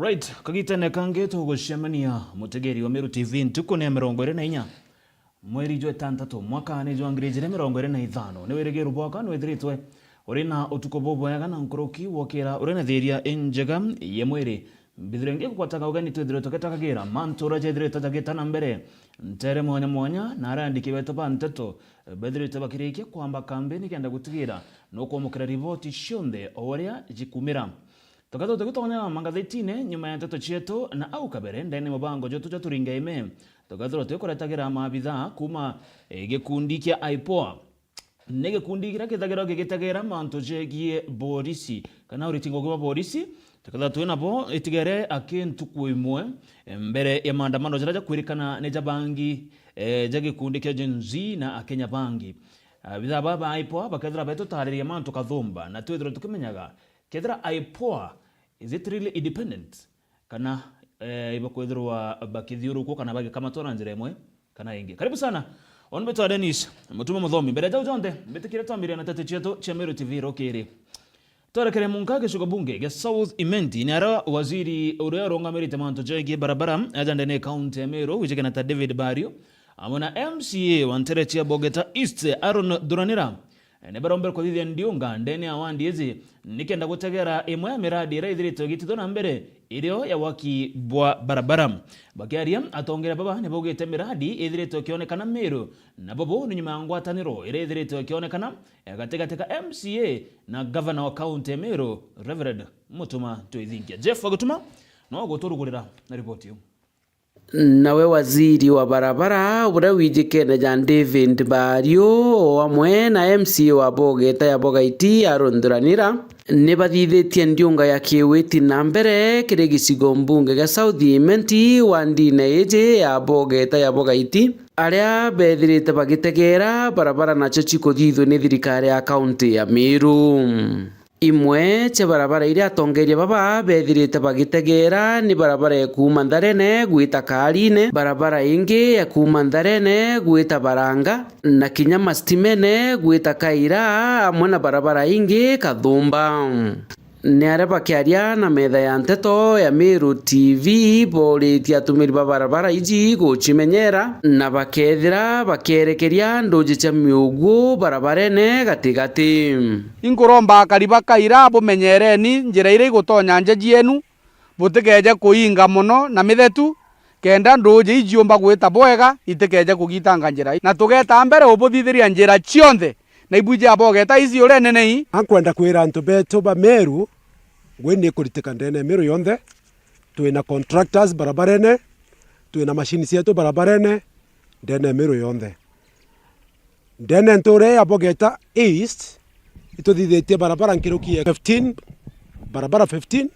Right, kagitene kange tugushemania mutegeri wa Meru TV ntuko ne 24 mweri jwe 6 mwaka ne jwa ngirejire 25 ne werege rubwaka no edritwe urina utuko bobo yaga na nkoroki wokera urina theria enjega ye mweri bidrenge kwataka ugani twedire toketakagira mantura jedire totageta mbere ntere mwanya na arandikiwe toba nteto bedire tabakirike kwamba kampeni kenda gutigira no kwomukira rivoti shonde oria jikumira Tokato tukutonya mangazetine nyuma ya nteto chieto na au kabere ndene mabango joto chaturinga ime tokato tukoragira mabitha kuma gikundi kia aipoa nege kundi kira kitagero gigitagera manto jegie borisi kana uritingo kwa borisi tokato tuena bo itigere akentu kuimwe mbere ya maandamano jaraja kwirikana neja bangi jage kundi kia jenzi na akenya bangi bitha baba aipoa bakadra beto tariri manto kathumba na twedro tukimenyaga kedra aipoa is it really independent kana ibakwedrwa bakithiuru ko kana bage kama tora njire mwe kana ingi karibu sana on beto Dennis mutuma muthomi mbere jau jonde betekire twambire na tete cheto cha Meru TV rokere torekere munkage shuga bunge ge South Imenti ni ara waziri uria ronga merite manto jege barabara ajande ne county ya Meru wijeke na David Bario amona MCA wantere chia Bogeta East Aaron Duranira ne baromber ko thithia ndiunga ndene awandi ezi nikenda gutegera imwe miradi ira ithirito gitithona mbere irio ya waki bwa barabara bakiaria atongera baba ne bogete miradi ithirito kionekana Meru na babo ni nyuma ngwataniro ira ithirito kionekana gategateka MCA na governor wa county Meru Reverend Mutuma Toithinkia Jeff Gutuma no guturugurira na report yo nawe waziri wa barabara ura wijikene Jan David Bario amwe na MC wa Bogeta ya Bogaiti Aaron Duranira ne bathithitie ndiunga ya kiwiti na mbere kire gicigo mbunge ga South Imenti wandine eje ya Bogeta ya Bogaiti aria bethirite bagitegera barabara nacho chikuthithwe ni thirikari ya county ya Meru imwe che barabara iria atongeria baba bethirite bagitegera ni barabara ya kuma Ndarene gwita Karine barabara ingi ya kuma Ndarene gwita Baranga na Kinyama Stimene gwita Kaira amwe na barabara ingi Kathumba ni areba kiaria na metha ya nteto ya Meru TV boritie atumiri barabara iji guchimenyera na bakethira bakerekeria ndoje cha miugu barabarene gatigati inguromba kariba Kaira bumenyereni njira ire gutonya njeji yenu butikeje kuinga muno na mithetu kenda ndoje ijiomba gwita bwega itikeje kugitanga njira na tugeta mbere ubuthithiria njira chionthe na ibuje Bogeta ici ure nene ankwenda kwira antu beto ba Meru gwene kuritika ndene Meru yonthe twina contractors barabarene twina machine cietu barabarene ndene Meru yonthe ndene ntore ya Bogeta East ituthithitie barabara nkirukia 15 barabara 15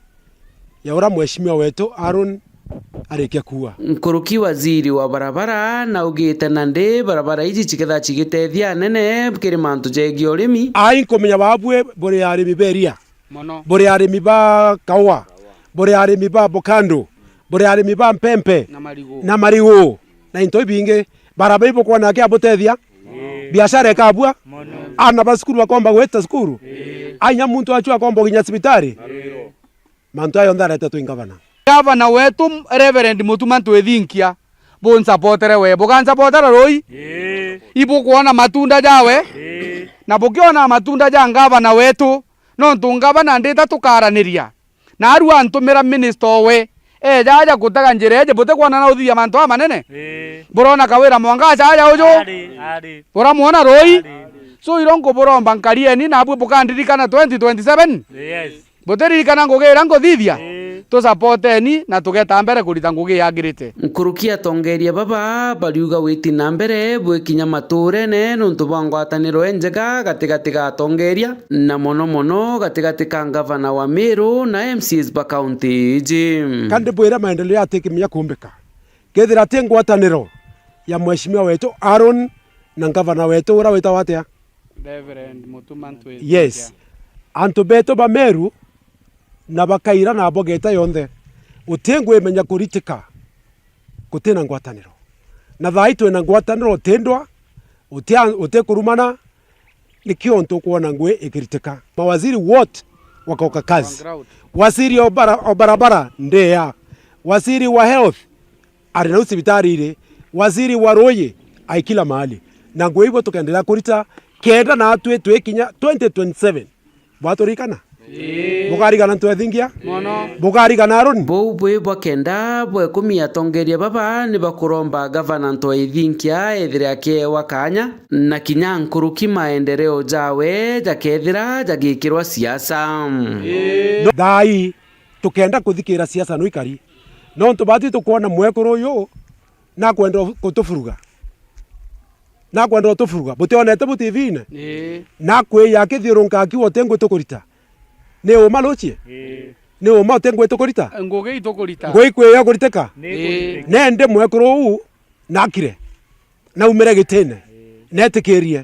ya ura mheshimiwa wetu Aaron arikia kuwa nkuruki waziri wa barabara na ugite nande barabara iji chiketha chigitethia nene kiri mantu jegi urimi ai komenya babwe bore arimi beria mono bore arimi ba kawa bore arimi ba bokando bore arimi ba mpempe na marigo na into ibinge barabara ibo kwa nake abotethia biashara ekabwa ana baskuru akomba gweta skuru anya muntu achu akomba ginya sibitari mantu ayo ndarete twingavana Gavana wetu Reverend Mutuma Toithinkia bonsapotere we bogansapotera roi ibo kuona matunda jawe na bokiona matunda ja gavana wetu no tungavana ndita tukaraniria na aru antumira minister we jaja kutaga njire je bote kuona na uthia mantu amanene borona kawira mwanga jaja ujo bora muona roi so irongo boromba nkarieni na abu bokandirikana 2027 yes boteririkana ngogera ngothithia to supporteni na tugeta mbere kurita ngugi yagirite nkuruki atongeria baba bariuga witi na mbere bwekinya maturene nuntu bangwataniro enjega gatigati ga atongeria na mono gatigati ka gavana wa Meru na MCs ba county ji kandi bwira maendeleo atekimia kumbika kethira tengwataniro ya mheshimiwa wetu Aaron na gavana wetu ura wita watia Reverend Mutuma Toithinkia yes antu beto ba Meru na Bakaira na Bogeta yonthe utengwe menya kuritika kutina ngwataniro na thaitu na ngwataniro tendwa utekurumana nikio ntu kuona ngwe ikiritika mawaziri wote wakoka kazi. Waziri wa barabara ndea, waziri wa health ari na hospitali ile, waziri wa roye aikila mahali. Na ngwe hivyo tukaendelea kurita kenda na atwe twekinya 2027 batorikana bukarigana twethingia bukarigana aroni bou bwe bwakenda bwekumia tongeria baba ni bakuromba gavana ntwaithinkia ethire akewa kanya na kinya nkuruki maendeleo jawe jakethira jagikirwa siasa thai tukenda kuthikira siasa no ikari no ntubati tukuona mwekuru uyu na kwenda kutufuruga butionete butivine na kwe yake thirunka akiwo tengo tukurita ne o malochie ne o ma tengo tukurita Ngugi itukurita. ngoi kwe ya kuriteka ne nde mwekuru u nakire na umere gitene netikirie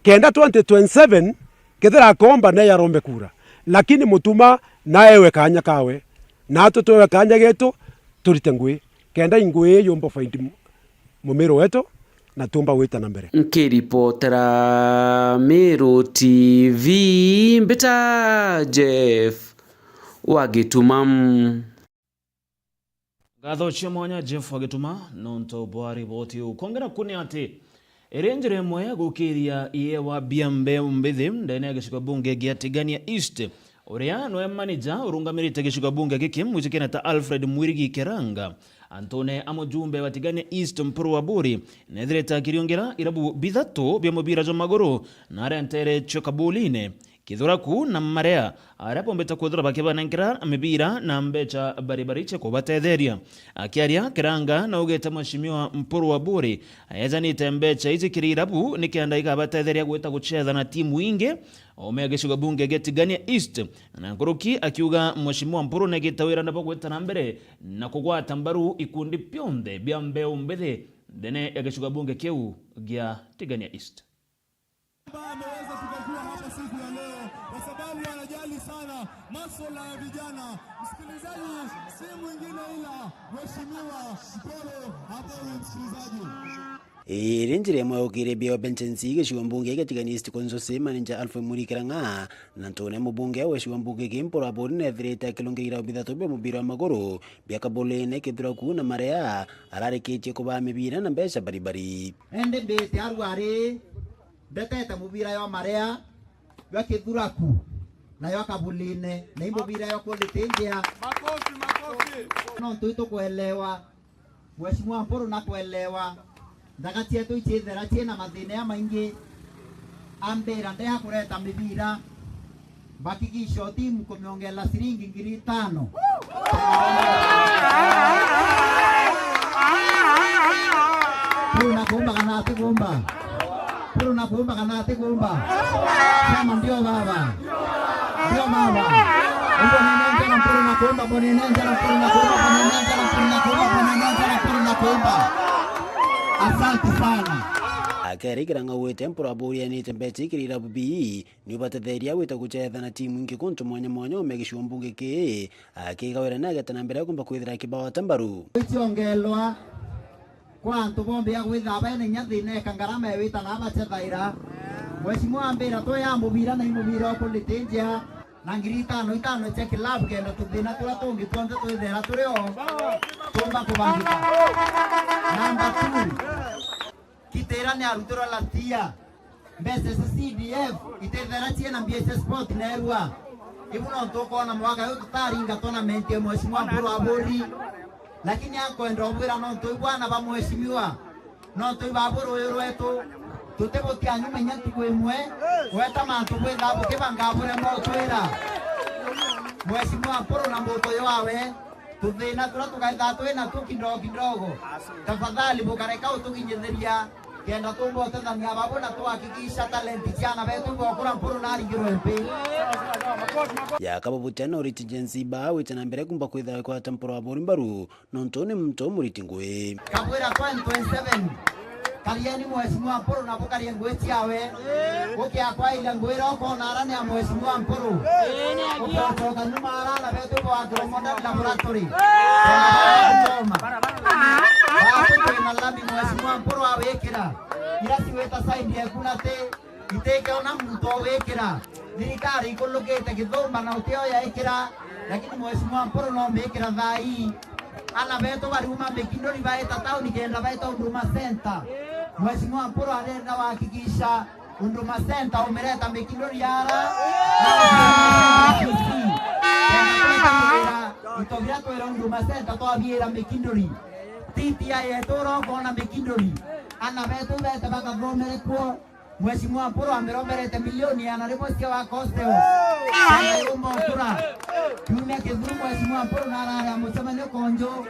kenda 2027 kethira komba ne yarombe kura lakini mutuma na ewe kanya kawe na tutowe kanya geto turite ngui kenda ingui yombo faindi mumero wetu na tumba wita na mbere nkiripotera Meru TV mbita Jeff Wagitumam gatho cia mwanya Jeff Wagituma nonto bwari boti ukongera kuni ati erenjere mwe gukiria iye wa biambe mbithi ndene giciko bunge gia Tigania East uria no manager urungamirite giciko bunge giki mwicikene ta Alfred Mwirigi Keranga Antone amujumbe wa Tigania East mpuru wa buri nethireta kiriongera irabu bithatu bya mubira jo maguru na rentere chokabuline kithuraku na marea arapo mbeta kuthura bakibanengera amibira na mbecha baribariche kubatetheria akiaria Keranga na ugeta mwashimiwa mpuru wa buri ayezanite mbecha izi kirirabu nikianda ikabatetheria gweta guchetha na timu inge omega shuga bunge get Tigania East na kuruki akiuga mwashimiwa mpuru negitawira ndapo gweta na mbere na kugwata mbaru ikundi pionde bya mbeu mbethe dene yageshuga bunge keu gia Tigania East ameweza kukagua hapa siku ya leo kwa sababu anajali sana masuala ya vijana. Msikilizaji, si mwingine ila Mheshimiwa Mporo hapo msikilizaji. Irinjire mwa ukire bio benchensi geshuwa mbunge ge Tigania East konsosi manager Alfred Mwirigi Keranga na ntone mbunge we shuwa mbunge ge Mporo abori na thireta kilongeira bithatu bya mubira wa maguru bya kabulene kithuraku na marea arareketie kuba mibira na mbeca baribari ende bete arwari betete mubira yo marea yo kithuraku na yo kabuline na mubira yo kulitenjea Makofi. no ntuito kuelewa Mheshimiwa Mporo na kuelewa ndagatie tu ichethera chena mathina ya maingi ambera ndeha kureta mibira bakikisho timu kumiongela siringi 5,000 Puruna kuumba kana ati kuumba sema ndio baba Puruna kuumba asante sana akeri Keranga wete Mporo abori anite mbeca ikirira bubi ni ubatetheria wita guchetha na timu ingi kuntu mwanya omegishuwa mbunge ki akigawira na getana mbere kumba kwithira kibao tambaru ichiongelwa kwa antu bombe ya gwithaba ene nyathine kangarama ewita na abachethaira Mheshimiwa mbira to ya mubira na imubira okulitenjea na 5,000 cha kilabu kenda tuthina turia tungi tuonze twithera turio tumba kubangika namba 2 kitera ni arutoro latia mbese CDF itethera chiena mbese sport nerua ibuno ntoko na mwaka yo tutaringa tournament ya Mheshimiwa Mporo abori lakini akwenda obwira no ntubwana ba Mheshimiwa no tubaburu yetu tutebotia nyuma nyanti kwemwe weta mantu gwethabu kibangabure mo twira Mheshimiwa Mporo na mboto yawe tuthina tura tukaitha twina tukidogo tafadhali bukareka utukinyetheria kenda tumbote thania babu na tuhakikisha talenti ciana betu gokura Mporo na ringiro MP yakababutana uriti jensi ba witana mbere kumba kwitha kwa Mporo abori mbaru nontone mto muriti ngwe kabwira 2027 karieni Mheshimiwa Mporo na bukarie ngwe ciawe ukia kwa ile ngwe roko na arani ya Mheshimiwa Mporo ukotoka nyuma arana betu kwa Andromeda Laboratory na labi Mheshimiwa Mporo awekera ila siweta saidi ya kunate iteke ona mtu awekera thirikari ikulukite Githumba na utio ya ikira lakini mheshimiwa Mpuru no mekira thai ana beto baruma Mekindori baeta town kenda baeta Huduma Center. Mheshimiwa Mpuru arenda hakikisha Huduma Center umeleta Mekindori yara itogira twera Huduma Center twabiera Mekindori titi ya yetoro kona Mekindori ana beto beta baka bromere kwa Mheshimiwa Mpuru ameromerete milioni anariposia wa Kosteo Ayumba Mpura Kumia Kizuru Mheshimiwa Mpuru na ya mchamano konjo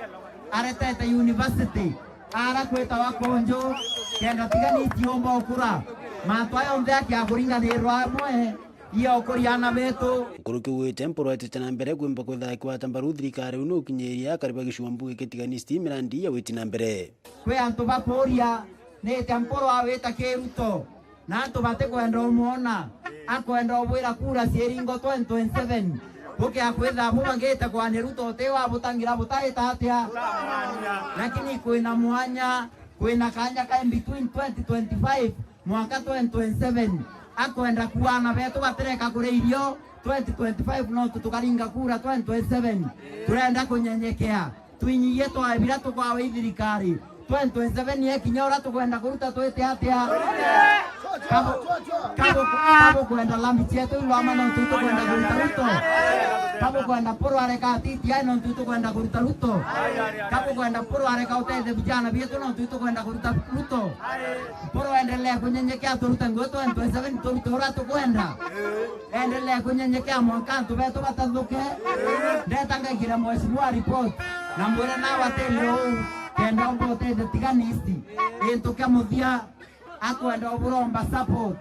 aretete university ara kweta wa konjo kenda tigani tiomba Mpura matwayo mthaki akuringanirwa mwe iyo kuriana beto kuruki wete Mpuru atete mbere kwimba kwetha kwa tambaru thirikari uno kinyeria kariba gishwambu geketigani stimirandi ya wete na mbere kwe antu baporia nete Mpuru aweta keruto na antu bate kwenda umuona akwenda obwira kura cieringo 2027 buke akwetha bubangite kwa Neruto tewa butangira butaita atia lakini kwina mwanya kwina kanya ka in between 2025 mwaka 2027 akwenda kuana betu batereka kure irio 2025 no tukaringa kura 2027 turenda kunyenyekea twinyiye twabira tukwa thirikari 2027 yekinyora tukwenda kuruta twete atia kabo kwenda lambi chetu lama no tuto kwenda kuruta ruto kabo kwenda Mpuru areka titi ai no tuto kwenda kuruta ruto kabo kwenda Mpuru areka utete vijana vyetu no tuto kwenda kuruta ruto Mpuru endelea kunyenyekea turuta ngoto 2027 turutora tukwenda endelea kunyenyekea mwankantu betu batazuke ndetanga kila mheshimiwa report na mbona na watelo kenda mbote de tiganisti entoka mudia akwenda oburomba support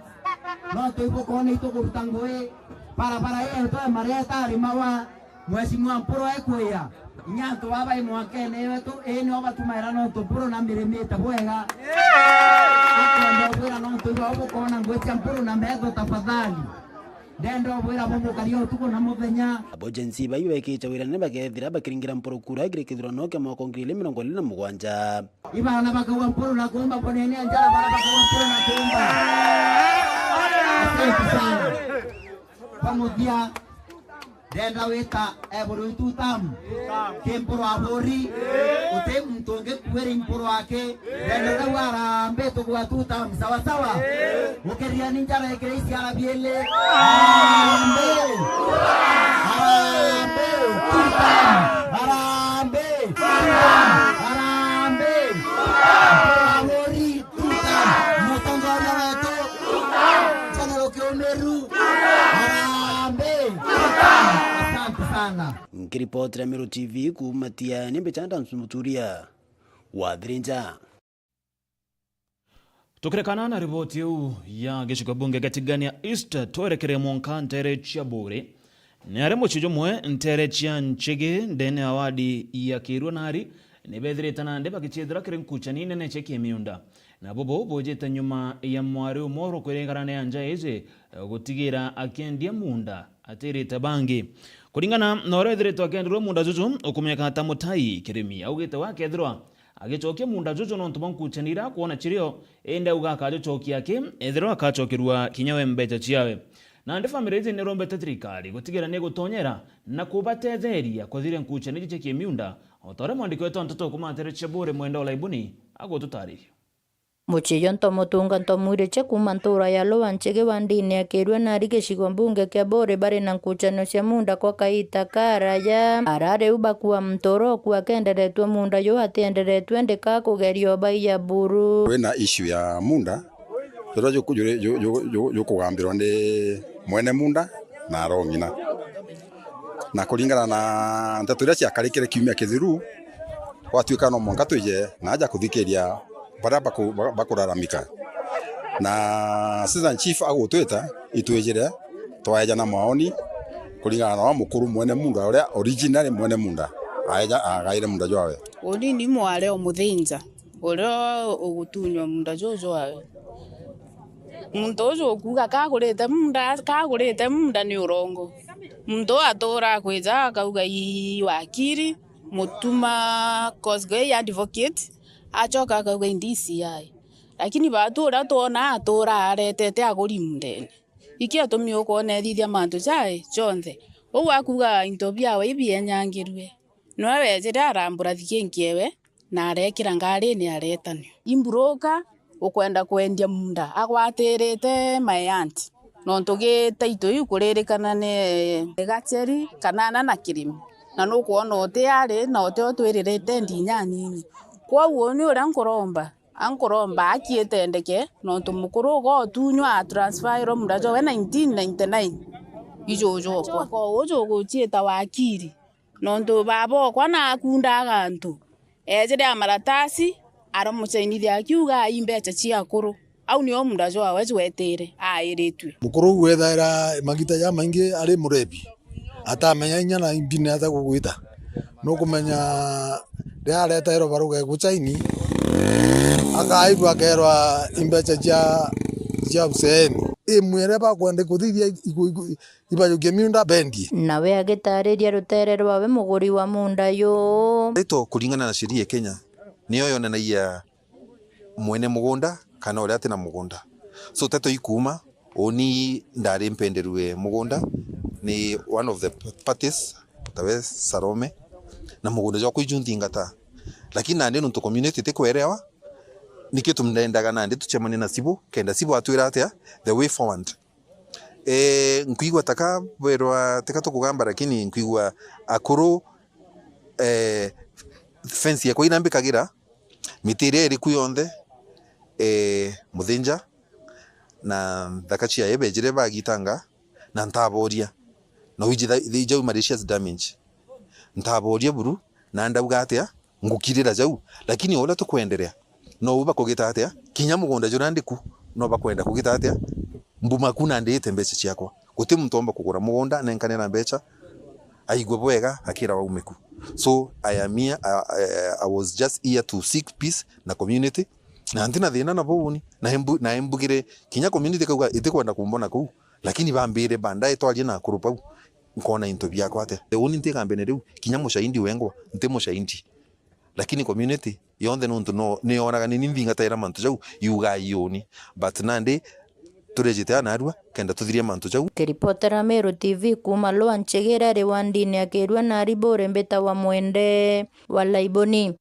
no tuipo kone to kurutangoe para yeto mareta rimawa mheshimiwa Mpuru ekwea nyanto baba imwakene wetu eno batumaira no to Mpuru na miremeta bwega akwenda obura no tuipo kona ngwecha Mpuru na medo tafadhali ndendo bwira bomo kario tuko na muthenya abojensi bayubekite wirane bagethira bakiringira Mpuru kura igirikithurano ke moko ngirile 27 ibana bakawa Mpuru na kuomba ponene anjala bara bakawa Mpuru na kuomba asante sana pamoja denda weta eburu tutam Mpuru abori utem mtonge kweri Mpuru wake denda wara mbeto kwa tutam sawa sawa ukeria ninjara ekresi ala biele Nkiripoti ya Meru TV kumatia nimbe chanda nsumuturia wa Dhirinja. Tukirekana na ripoti yu ya gishiko bunge gatigania East twerekere mwonka ntere chia bure ni aremo chijomwe ntere chia nchege ndene awadi ya kirwa nari ni bedhiretana ndeba kichidra kire nkucha nine ne cheki miunda na bobo bojeta nyuma ya mwari umoro kwerengarane ya njaeze gutigira akendia munda atirita bangi kuringana na orethiretwa akendirwa munda juju ukumyaka tamutai kirimi augite wakethirwa agichokia munda juju no ntuma nkuchanira kuona chirio ende ugaka chokia ke ethirwa akachokirwa kinyawe mbecha chiawe na ndi family izi ni rombe tetrikali gutigira ne gutonyera na kubatetheria kuthire nkuchanira cheki miunda otore mwandiko eto ntoto kumatere chabure mwenda olaibuni agotutaririo Muchiyo ntomutunga ntomwireche kuma ntura ya Lowanchege wandini akirwe nari gicigo mbunge kia Bore bari na nkuchano cia munda kwa kaita karaya arare ubakuwa mtoro kwa kenderetwe munda yo atienderetwe ndeka kugerio bai ya buru wena issue ya munda toro yo kugambirwa ndi mwene munda na rongina na kuringana na ntaturia cia karikire kiumia kithiru gwatuika no mwanka twije naja kuthikiria bara bakuraramika na assistant chief agutwita itwijire twaeja na maoni kuringana na mukuru mwene munda uria original mwene munda aeja agaire munda jwawe oni ni mwale omuthinja uria ugutunywa munda jojo wawe muntu ucio kuga kagurite munda ni urongo muntu atura kwija akauga i wakiri mutuma cosgay advocate achoka akauga DCI lakini batu ura tuona atura aretete aguri mundene ikia tumi ukone thithia mantu jai jonthe ou akuga into biawe ibienyangerwe noe wejire arambura thikinkiewe na arekira ngari-ini aretanio imburuka ukwenda kwendia munda agwatirite my aunt nontu gitaito iu kuririkana ni gacheri kanana na kirimi na nukuona utiari na utio twiririte ndinya nini kwoguo ni uria ankuromba akietendeke nontu mukuru go tunywa transfer munda jowe 1999 ijojo kwa ujo guchieta wakiri nontu baba kwa na akunda gantu ejire amaratasi aramuchainithia akiuga imbecha ciakuru au nio munda jo awe wetire airitwe mukuru wethaira magita ya maingi ari murebi atamenya inya na imbine ata gugwita no kumenya ndareta ero baruga guchaini akaigwa akerwa imbecha cia useni imwere bakwende kuthithia ibayukie miunda bendi nawe agitariria rutere rwawe muguri wa munda yo rito kuringana na sheria ya Kenya niyo yonanagia mwene mugunda kana uria atina mugunda so teto ikuma oni ndari mpenderwe mugunda ni one of the parties tawe Sarome na mugunda jo kuijunthingata lakini nandi nuntu community tekwerewa nikio tumnendaga nandi tuchemane na sibu kenda sibu atwira atia the way forward nkuigwa taka werwa tekato kugamba lakini nkuigwa akuru fence ya koina mbikagira mitire iri kuyonthe muthinja na thakachia yebejire bagitanga na ntaboria no iji jau malicious damage ntaboria buru na ndauga atia ngukirira jau lakini ola tukwenderea no uba kugita atia kinya mugunda jura ndiku no bakwenda kugita atia mbuma kuna ndite mbecha ciakwa guti mtomba kugura mugunda nenkane na mbecha aigwe bwega akira waumeku so I am here I was just here to seek peace na community na ntina thina na boni na embugire kinya community kauga itikwenda kumbona kuu lakini bambire bandae twaje na kurupa nkona into byakwa ate uni ntikambe riu kinya mushaindi wengwa nti mushaindi lakini community yonde no nionaga ni mvingatira mantu jau yuga yoni but nandi turejite anarua kenda tuthirie mantu jau kiripotera Meru TV kuma Lwanchegera Rwandini akirwa na ribore mbeta wa mwende wa Laiboni.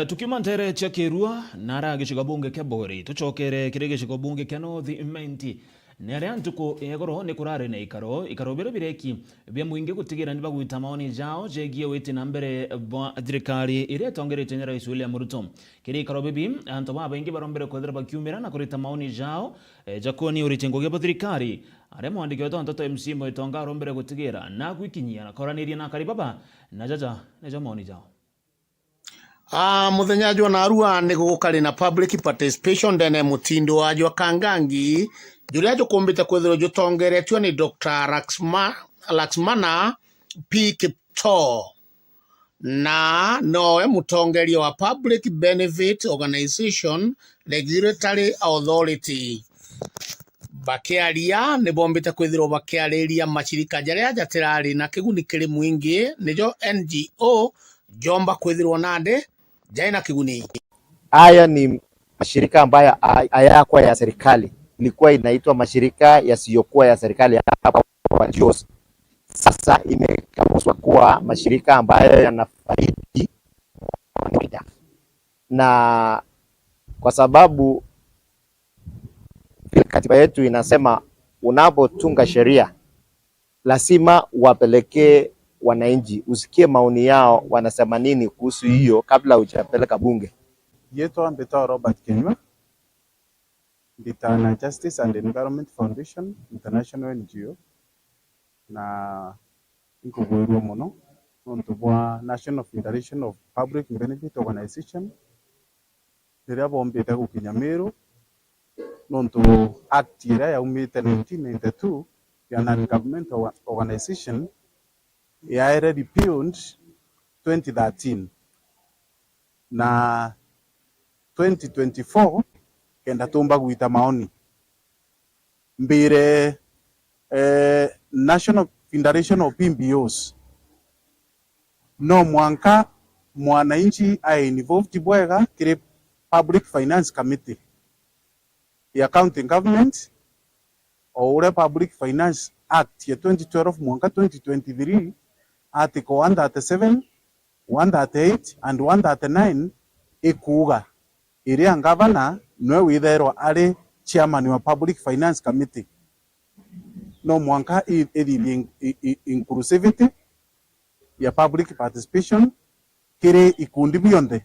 Tukiuma ntere cha kirua nara gicigo bunge kia Bori tuchokere kire gicigo bunge kia North Imenti nere antuko egoro ni kurare na ikaro bire bireki bya muingi gutigira niba gwita maoni jao jegie witi na mbere bwa thirikari ire tongerete ni Rais William Ruto kire ikaro bibi anto baba ingi barombere kwethera bakiumira na kurita maoni jao jakoni uritengo gya thirikari are mwandike wetu antoto MC Mwitonga arombere gutigira na gwikinyia na koraniria na karibaba na jaja nejo maoni jao muthenya jwa narua ni gukari na public participation ndene mutindo wa jwa kangangi juria jukumbite kwethiro jutongeretio ni Dr. Laxmana P. Kipto na noe mutongerio wa Public Benefit Organization Regulatory Authority bakiaria ni bombite kwithiro bakiariria mashirika jaria jatirari na kiguni kiri mwingi nijo NGO jomba kwithirwo nande jaina kiguni. Haya ni mashirika ambayo hayakuwa ya serikali, ilikuwa inaitwa mashirika yasiyokuwa ya serikali hapa kwa JOS. Sasa imekamuswa kuwa mashirika ambayo yanafaidi na kwa sababu katiba yetu inasema unapotunga sheria lazima wapelekee wananchi, usikie maoni yao wanasema nini kuhusu hiyo kabla hujapeleka bunge. Yeto ambeta Robert Kenywa Nditana Justice and Environment Foundation International NGO na nkugwirwa muno nontu bwa National Federation of Public Benefit Organization ndiria bombete gukinya Meru nontu act ira yaumite 1992 ya non-government organization yaere repealed 2013 na 2024 kenda tumba guita maoni mbire National Federation of PBOs no mwanka mwananchi ai involved bwega kire Public Finance Committee ya County Government o ure Public Finance Act ya 2012 mwaka 2023 article 137, 138 and 139 ikuga iria governor nwe witherwa ari chairman wa Public Finance Committee no mwanka ithithie inclusivity ya public participation kiri ikundi bionthe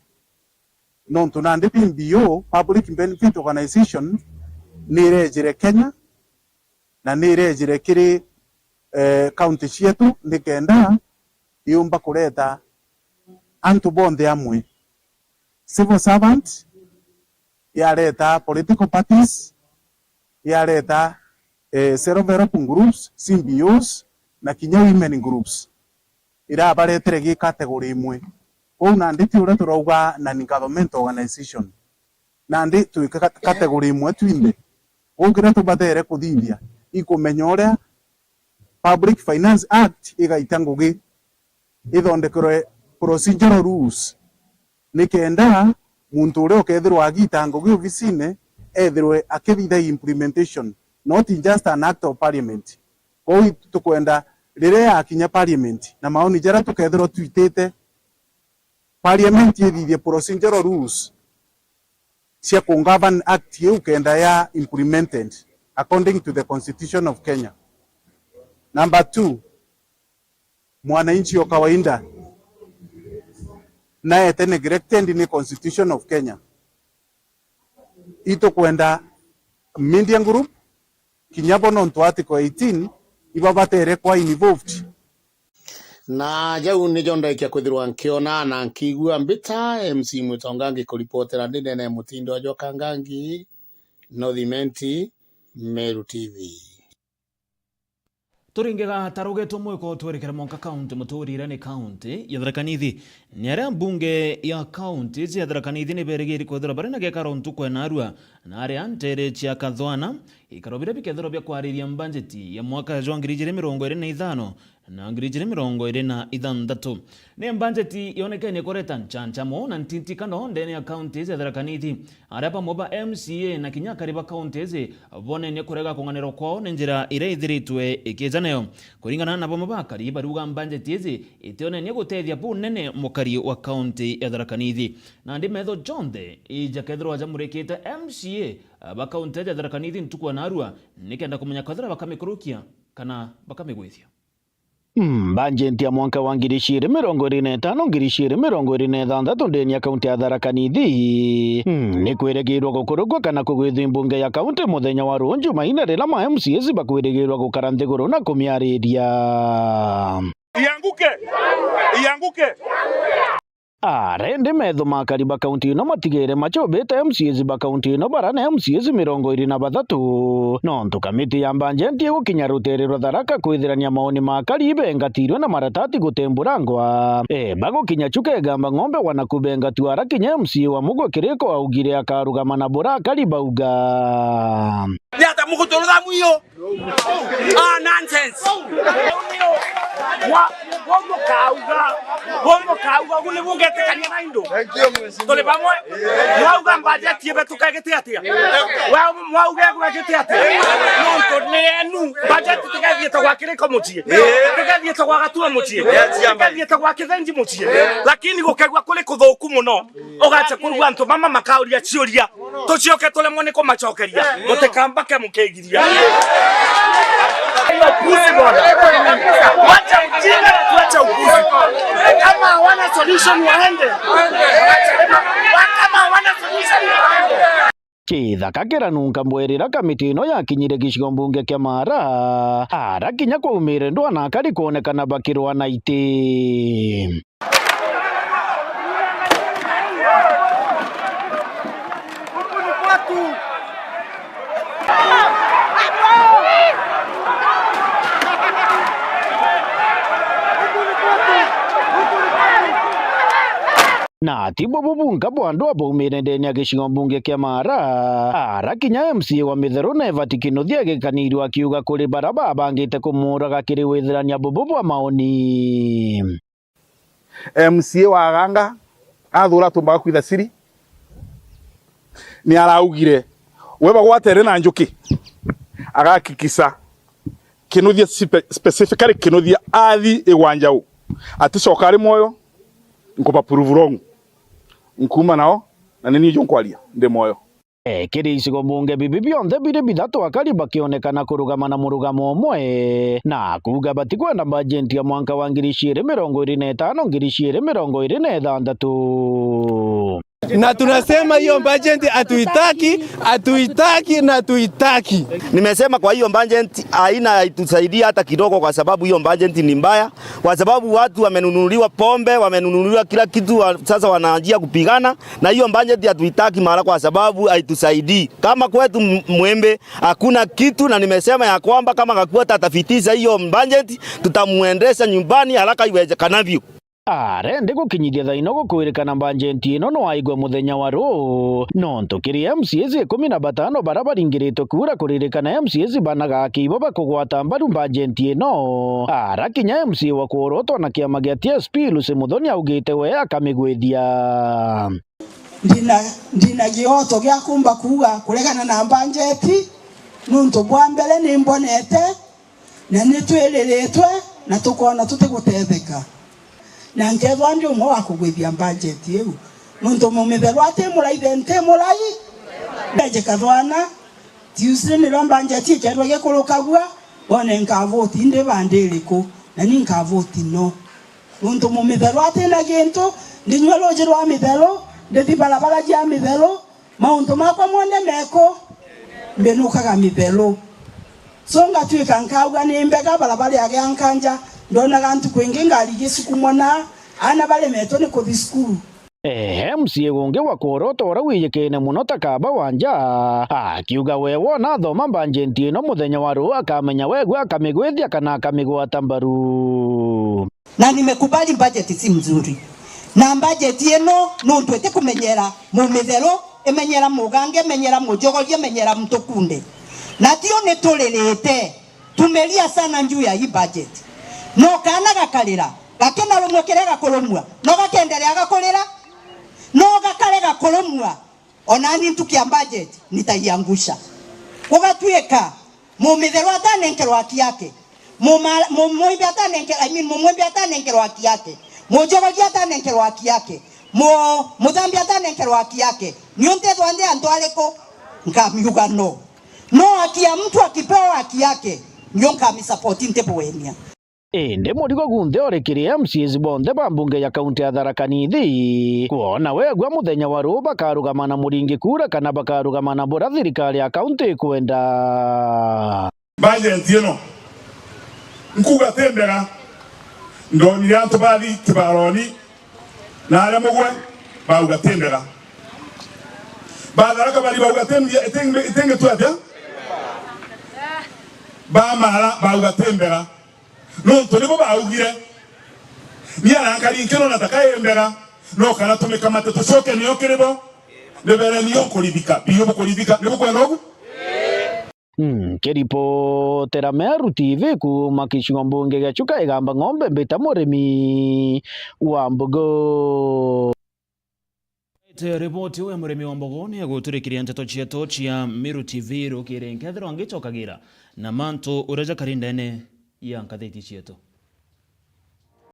no tunandi BBO Public Benefit Organization nirejire Kenya na nirejire kiri county cietu nikenda iumba kureta antu bonthe amwe civil servant yareta political parties yareta self-development groups CBOs na kinya women groups ira baretere gi category imwe kou nandi ti ure turauga na ni government organization nandi tu category imwe twinde ungire tubatere kuthithia ikumenya uria Public Finance Act igaita ngugi ithondekere procedural rules nikenda muntu uria ukethirwa agita ngugi ofisine ethirwe akithitha implementation not just an act of parliament kou tukwenda riria akinya parliament na maoni jara tukethirwa twitite parliament ithithie procedural rules cia govern act yu kenda ya implemented according to the Constitution of Kenya. Number 2, mwananchi wa kawaida naye neglected in the Constitution of Kenya. Ito kwenda media group kinyabo nonto article 18 ibabatere kwa involved na jau ni jonda ikia kwithirwa nkiona na nkigua mbita MC Mutongangi kuripotera ndene Mutindo wa Kangangi Northimenti Meru TV. Turingega tarugeto mweko twerekera Monka County muturire ni county ya Tharaka Nithi ni aria mbunge ya county ya Tharaka Nithi ni berigiri kwethira bari na gekaro ntukwe na arua na aria ntere cia kathwana ikarobire bikethiro bya kwariria budgeti ya mwaka wa 2025 na 2026 ni budgeti yonekene koreta nchamo na ntintikano ndene ya counties ya Tharaka Nithi aria pamoba MCA na kinya kariba counties bone ne kurega kunganiro kwao ni njira ire ithiritwe ikijanayo kuringana na pamoba kariba ruga budgeti izi itione ni gutethia bunene mukari wa county ya Tharaka Nithi na ndi metho Jonde ijakethiro ajamurikite MCA ba county ya Tharaka Nithi ntukwa na arua nikenda kumenya kwathira bakamikurukia kana bakamigwithia. Bajeti ya mwaka wa 2025-2026 ndeni ya kaunti ya Tharaka Nithi ni kweregirwa gukurugwa kana kugwithwa mbunge ya kaunti muthenya wa runju maina rila ma MCAs bakweregirwa gukara nthiguru na kumiariria ianguke Rende metho makariba kaunti ino matigere machobete MCAs ba kaunti ino barana MCAs 23 nontu kamiti ya bajeti gukinya ruterero Tharaka kwithirania maoni makaribe ngatirwe na maratati gutemburangwa bagukinya chuke gamba ng'ombe wanakubenga tuara kinya MCA wa Mugwe Kiriko augire akarugama na bora kariba uga yata mukutoroda muyo nonsense Bomo kauga gule mungete kanya naindo. Tole pamwe. Mwauga budget yebe tukagete atia. Mwauga gwagete atia. Nonto nenu budget tukagete kwa Kiriko muchie. Tukagete kwa Gatua muchie. Tukagete kwa Kithenji muchie. Lakini gukagwa kule kuthuku muno. Ugacha kurugwa nto mama makauria cioria. Tucioke tole mone ko machokeria. Mutekambake mukegiria. Wacha ujinga na tuacha upuzi. Kama hawana solution waende. Kama hawana solution waende. Kithaka kiranunka mbwerera kamiti ino yakinyire gicigo mbunge kia Mara arakinya kwa umire ndwana akari kuonekana bakirwa na iti na tibo bubunga bwandu abumire ndeni ya gicigo mbunge kia Mara arakinya MCA wa Mitheru na Evatikino thiegekanirwo akiuga kuri baraba bangite kumuraga kiri withirania bububu maoni MCA wa Ganga athura tumbaga kwitha siri ni araugire weba gwatere na njuki agakikisa kinuthia specifically kinuthia athi igwanjau ati cokari moyo nkupa prove wrong nkuma nao na nini jonkwalia ndi moyo kiri icigo bunge bibi bionthe biri bithatu akari bakionekana kurugama na murugamo umwe na kuga batikwenda bajeti ya mwaka wa 2025-2026 na tunasema hiyo budget hatuitaki na tuitaki. Nimesema kwa hiyo budget haina itusaidia hata kidogo, kwa sababu hiyo budget ni mbaya, kwa sababu watu wamenunuliwa pombe, wamenunuliwa kila kitu, sasa wanaanjia kupigana, na hiyo budget hatuitaki mara, kwa sababu haitusaidii. Kama kwetu Mwembe hakuna kitu, na nimesema ya kwamba kama Gakuota atafitisha hiyo budget tutamuendesha nyumbani haraka iwezekanavyo. Rende gukinyithia thaino gukwirikana bajeti ino no aigwe muthenya wa ru no ntukiria MCAs 15 bara baringiritwe kura kuririkana MCAs banaga kiibo bakugwata mbaru bajeti ino arakinya MC wa kuorotwo na kiama gia TSP Lucy Muthoni augite we akamigwithia ndina gioto gia kumba kuga kuregana na bajeti nuntu bwa mbere ni mbonete na nitwiriritwe na tukona tutigutetheka na nkethwa ndi umwe wa kugwithia budget iu nuntu mumitheru ati muraithe nte murai beje kathwana Tuesday ni budget ikethwa gikurukagua bone nkavoti ndi bandiriku na ni nkavoti no nuntu mumitheru ati na gintu ndinywe roje rwa mitheru ndithi barabara jia mitheru mauntu makwa mwone meko mbenukaga mitheru so ngatwika nkauga ni mbega barabara yage ankanja ndona gantu kwingi ngari gisukumona ana bale meto ni kuthi skulu MCA gungi wa kuorotwo ura wiyikine muno takaba wanja akiuga we wona thoma bajeti ino muthenya wa ru akamenya wegwe akamigwithia kana akamigwata mbaru. Na nimekubali budget si mzuri na budget ino nuntu ete kumenyera mumithero emenyera mugange emenyera mujogorie emenyera mtukunde na tio nituririte tumelia sana njuu ya hii budget no kana gakarira gakena rumwe kirega kurumwa no gakenderea gakurira no gakarega kurumwa onani ntukia budget nitaiangusha ugatweka mumithero atanenkerwa haki yake mumwimbi atanenkerwa mumwimbi atanenkerwa haki yake mujogoria atanenkerwa haki yake muthambi atanenkerwa haki yake niontethwa ndi antu ariko nkamiuga no haki ya mtu akipewa haki yake ndio nkami-support ntepowenia indi murigo gunthe orikirie MCAs bonthe ba mbunge ya kaunti ya Tharaka Nithi kuona wegwa muthenya wa ru bakarugama na muringi kura kana bakarugama na bura thirikari ya kaunti kwenda budget ino nkuga tembera ndonire antu bathi kibaroni na aria mugwe bauga tembera Tharaka bari bauga itenge twatia bamara bauga tembera nuntu nibo baugire ni arankari nkino natakayembera no kana tumika mateto coke niyo kiribo ndebere niyo kurithika biyo kurithika nibo kwenda ogu kiripotera Meru TV kuma gicigo mbunge gia Chuka igamba ng'ombe mbita murimi wa mbogo. Riboti we murimi wa mbogo ni guturikiria nteto cietu cia Meru TV rukire nkethero ngicokagira na mantu uraja karindene ya nkatheti cietu.